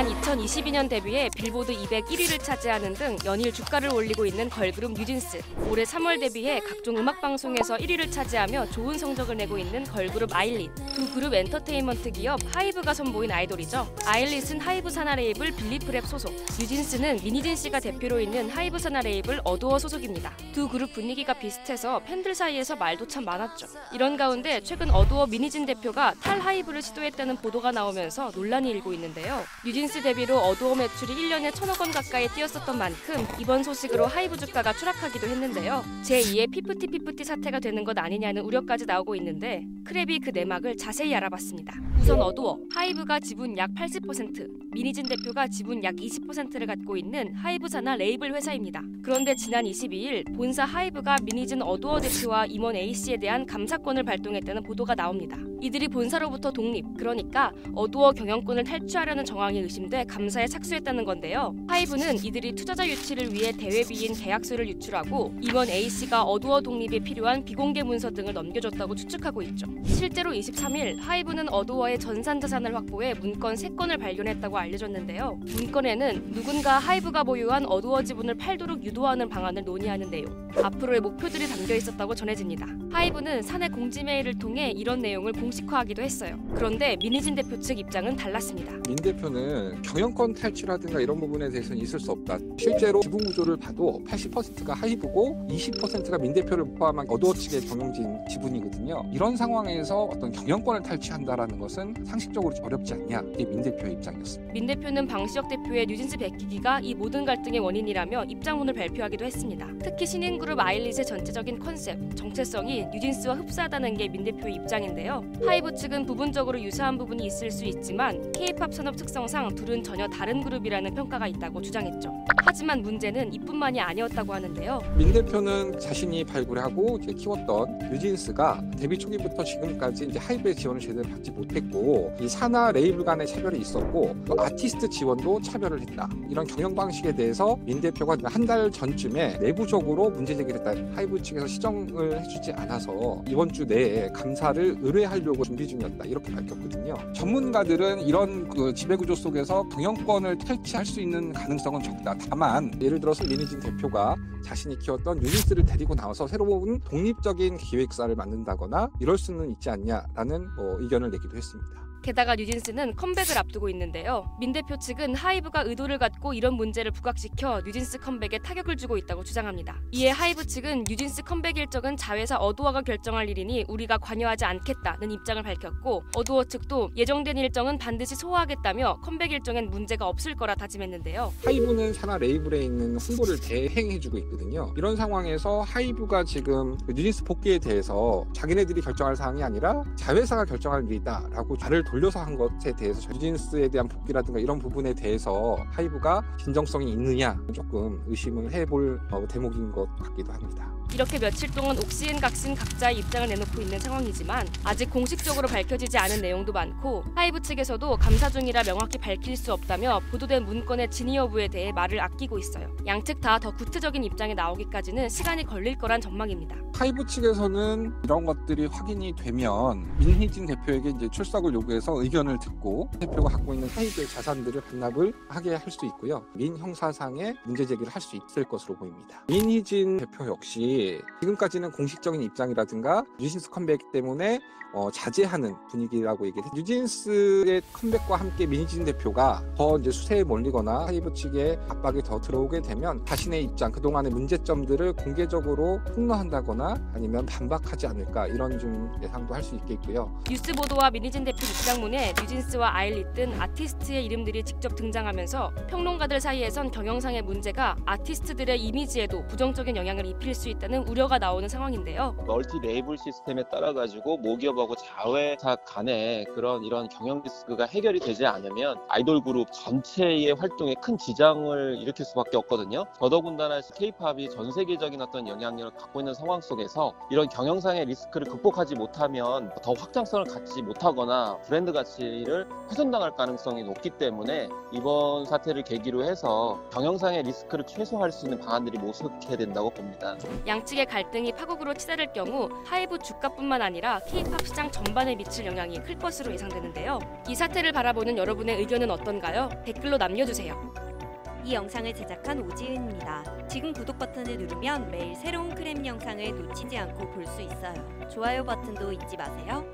지난 2022년 데뷔해 빌보드 200 1위를 차지하는 등 연일 주가를 올리고 있는 걸그룹 뉴진스. 올해 3월 데뷔해 각종 음악방송에서 1위를 차지하며 좋은 성적을 내고 있는 걸그룹 아일릿. 두 그룹 엔터테인먼트 기업 하이브가 선보인 아이돌이죠. 아일릿은 하이브 산하 레이블 빌리프랩 소속, 뉴진스는 미니진 씨가 대표로 있는 하이브 산하 레이블 어두어 소속입니다. 두 그룹 분위기가 비슷해서 팬들 사이에서 말도 참 많았죠. 이런 가운데 최근 어두어 미니진 대표가 탈하이브를 시도했다는 보도가 나오면서 논란이 일고 있는데요. 뉴진스 데뷔로 어두어 매출이 1년에 1,000억 원 가까이 뛰었었던 만큼 이번 소식으로 하이브 주가가 추락하기도 했는데요. 제2의 피프티 사태가 되는 것 아니냐는 우려까지 나오고 있는데 크랩이 그 내막을 자세히 알아봤습니다. 우선 어두어, 하이브가 지분 약 80%, 미니진 대표가 지분 약 20%를 갖고 있는 하이브 산하 레이블 회사입니다. 그런데 지난 22일 본사 하이브가 미니진 어두어 대표와 임원 A씨에 대한 감사권을 발동했다는 보도가 나옵니다. 이들이 본사로부터 독립, 그러니까 어두어 경영권을 탈취하려는 정황이 의심돼 감사에 착수했다는 건데요. 하이브는 이들이 투자자 유치를 위해 대외비인 계약서를 유출하고 임원 A씨가 어두어 독립에 필요한 비공개 문서 등을 넘겨줬다고 추측하고 있죠. 실제로 23일 하이브는 어두어의 전산자산을 확보해 문건 3건을 발견했다고 알려졌는데요. 문건에는 누군가 하이브가 보유한 어두어 지분을 팔도록 유도하는 방안을 논의하는 내용, 앞으로의 목표들이 담겨 있었다고 전해집니다. 하이브는 사내 공지 메일을 통해 이런 내용을 공식화하기도 했어요. 그런데 미니진 대표 측 입장은 달랐습니다. 민 대표는 경영권 탈취라든가 이런 부분에 대해서는 있을 수 없다. 실제로 지분 구조를 봐도 80%가 하이브고 20%가 민 대표를 포함한 어두어 측의 경영진 지분이거든요. 이런 상황에서 어떤 경영권을 탈취한다라는 것은 상식적으로 어렵지 않냐, 이게 민 대표의 입장이었습니다. 민 대표는 방시혁 대표의 뉴진스 베끼기가 이 모든 갈등의 원인이라며 입장문을 발표하기도 했습니다. 특히 신인그룹 아일릿의 전체적인 컨셉, 정체성이 뉴진스와 흡사하다는 게 민 대표의 입장인데요. 하이브 측은 부분적으로 유사한 부분이 있을 수 있지만 K-팝 산업 특성상 둘은 전혀 다른 그룹이라는 평가가 있다고 주장했죠. 하지만 문제는 이뿐만이 아니었다고 하는데요. 민 대표는 자신이 발굴하고 키웠던 뉴진스가 데뷔 초기부터 지금까지 하이브의 지원을 제대로 받지 못했고, 이 산하 레이블 간의 차별이 있었고 또 아티스트 지원도 차별을 했다. 이런 경영 방식에 대해서 민 대표가 한 달 전쯤에 내부적으로 문제 제기를 했다. 하이브 측에서 시정을 해주지 않아서 이번 주 내에 감사를 의뢰하려고 준비 중이었다, 이렇게 밝혔거든요. 전문가들은 이런 지배구조 속에서 경영권을 탈취할 수 있는 가능성은 적다. 다만 예를 들어서 미니진 대표가 자신이 키웠던 뉴진스를 데리고 나와서 새로운 독립적인 기획사를 만든다거나 이럴 수는 있지 않냐라는 의견을 내기도 했습니다. 게다가 뉴진스는 컴백을 앞두고 있는데요. 민 대표 측은 하이브가 의도를 갖고 이런 문제를 부각시켜 뉴진스 컴백에 타격을 주고 있다고 주장합니다. 이에 하이브 측은 뉴진스 컴백 일정은 자회사 어두어가 결정할 일이니 우리가 관여하지 않겠다는 입장을 밝혔고, 어두어 측도 예정된 일정은 반드시 소화하겠다며 컴백 일정엔 문제가 없을 거라 다짐했는데요. 하이브는 산하 레이블에 있는 홍보를 대행해주고 있거든요. 이런 상황에서 하이브가 지금 뉴진스 복귀에 대해서 자기네들이 결정할 사항이 아니라 자회사가 결정할 일이다라고 말을 돌려서 한 것에 대해서 뉴진스에 대한 복귀라든가 이런 부분에 대해서 하이브가 진정성이 있느냐 조금 의심을 해볼 대목인 것 같기도 합니다. 이렇게 며칠 동안 옥시은각신 각자의 입장을 내놓고 있는 상황이지만 아직 공식적으로 밝혀지지 않은 내용도 많고, 하이브 측에서도 감사 중이라 명확히 밝힐 수 없다며 보도된 문건의 진위 여부에 대해 말을 아끼고 있어요. 양측 다 더 구체적인 입장이 나오기까지는 시간이 걸릴 거란 전망입니다. 하이브 측에서는 이런 것들이 확인이 되면 민희진 대표에게 출석을 요구해서 의견을 듣고 대표가 갖고 있는 하이브의 자산들을 반납을 하게 할 수 있고요. 민 형사상의 문제 제기를 할 수 있을 것으로 보입니다. 민희진 대표 역시 지금까지는 공식적인 입장이라든가 뉴진스 컴백 때문에 자제하는 분위기라고 얘기를 했죠. 뉴진스의 컴백과 함께 민희진 대표가 더 수세에 몰리거나 하이브 측에 압박이 더 들어오게 되면 자신의 입장, 그동안의 문제점들을 공개적으로 폭로한다거나 아니면 반박하지 않을까, 이런 좀 예상도 할 수 있겠고요. 뉴스 보도와 미니진 대표 입장문에 뉴진스와 아일릿 등 아티스트의 이름들이 직접 등장하면서 평론가들 사이에선 경영상의 문제가 아티스트들의 이미지에도 부정적인 영향을 입힐 수 있다는 우려가 나오는 상황인데요. 멀티 레이블 시스템에 따라 가지고 모기업하고 자회사 간의 이런 경영 리스크가 해결이 되지 않으면 아이돌 그룹 전체의 활동에 큰 지장을 일으킬 수밖에 없거든요. 더더군다나 K-팝이 전 세계적인 어떤 영향력을 갖고 있는 상황 속에서 이런 경영상의 리스크를 극복하지 못하면 더 확장성을 갖지 못하거나 브랜드 가치를 훼손당할 가능성이 높기 때문에 이번 사태를 계기로 해서 경영상의 리스크를 최소화할 수 있는 방안들이 모색해야 된다고 봅니다. 양측의 갈등이 파국으로 치달을 경우 하이브 주가뿐만 아니라 K-팝 시장 전반에 미칠 영향이 클 것으로 예상되는데요. 이 사태를 바라보는 여러분의 의견은 어떤가요? 댓글로 남겨주세요. 이 영상을 제작한 오지은입니다. 지금 구독 버튼을 누르면 매일 새로운 크랩 영상을 놓치지 않고 볼 수 있어요. 좋아요 버튼도 잊지 마세요.